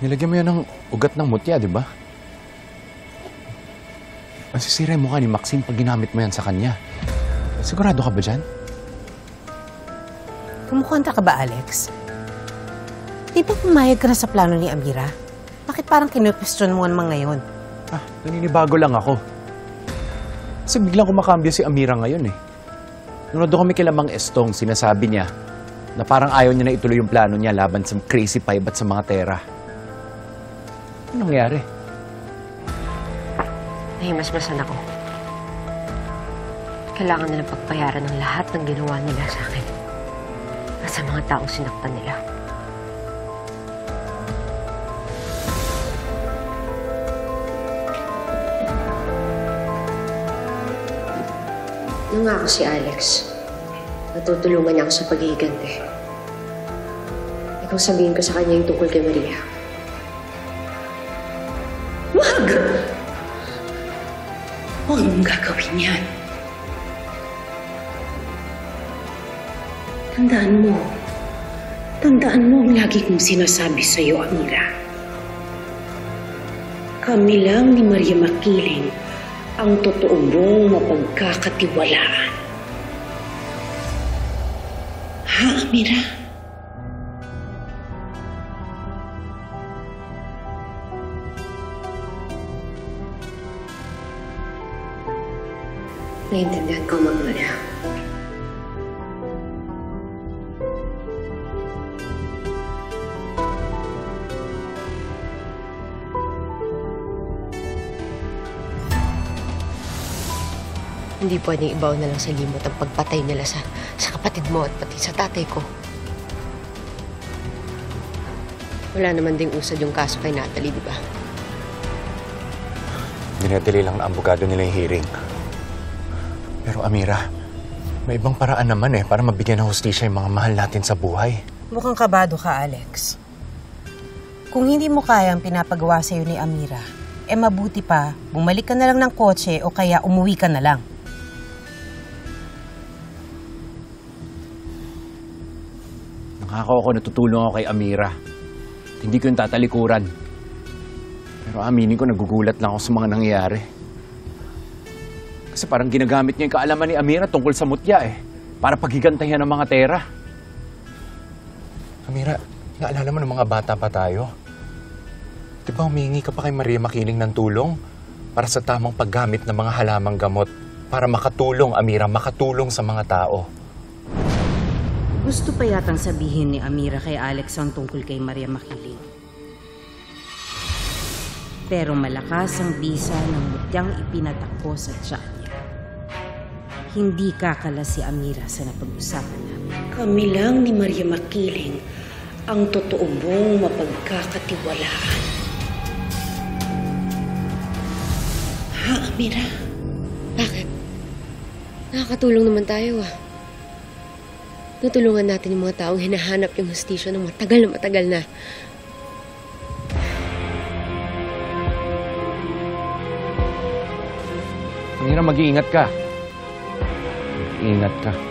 Nilagyan mo yan ng ugat ng mutya, di ba? Masisira yung mukha ni Maxine pag ginamit mo yan sa kanya. Sigurado ka ba dyan? Kumukontra ka ba, Alex? Di ba pumayag ka na sa plano ni Amira? Bakit parang kinu-question mo naman ngayon? Naninibago lang ako. Kasi biglang kumakambyo si Amira ngayon eh. Nung doon kami kila Mang Estong, sinasabi niya na parang ayaw niya na ituloy yung plano niya laban sa Crazy Five at sa mga Tera. Ano nangyari? Nahimasmasan ako. Kailangan nilang pagbayaran ng lahat ng ginawa nila sa akin at sa mga taong sinaktan nila. Nangako si Alex. Natutulungan niya ako sa pag-iigante. Ikaw sabihin ko sa kanya yung tungkol kay Maria. Wag! Huwag mong gagawin yan. Tandaan mo ang lagi kong sinasabi sa'yo, Amira. Kami lang ni Maria Makiling ang totoo mong mapagkakatiwalaan. Ha, Amira? Naiintindihan ko, Ma'am Maria. Hindi pwedeng ibaw na lang sa limot ang pagpatay nila sa kapatid mo at pati sa tatay ko. Wala naman ding usad yung kaso kay Natalie, di ba? Dinadali lang na abogado nila yung hearing. Pero Amira, may ibang paraan naman para mabigyan ng hustisya yung mga mahal natin sa buhay. Mukhang kabado ka, Alex. Kung hindi mo kaya ang pinapagawa sa'yo ni Amira, mabuti pa, bumalik ka na lang ng kotse o kaya umuwi ka na lang. Nakakaw ako, natutulong ako kay Amira. Hindi ko yung tatalikuran. Pero aminin ko, nagugulat lang ako sa mga nangyayari. Kasi parang ginagamit niya yung kaalaman ni Amira tungkol sa mutya para paghigantayan ng mga Tera. Amira, naalala mo ng mga bata pa tayo? Di ba humingi ka pa kay Maria Makiling ng tulong para sa tamang paggamit ng mga halamang gamot para makatulong, Amira, makatulong sa mga tao? Gusto pa yatang sabihin ni Amira kay Alex ang tungkol kay Maria Makiling. Pero malakas ang bisa ng mutyang ipinatakbo sa tiyak niya. Hindi kakala si Amira sa napag-usapan namin. Kami lang ni Maria Makiling ang totoo mong mapagkakatiwalaan. Ha, Amira? Bakit? Nakakatulong naman tayo Natulungan natin yung mga taong hinahanap yung hustisya ng matagal na. Amira, mag-iingat ka. Mag-iingat ka.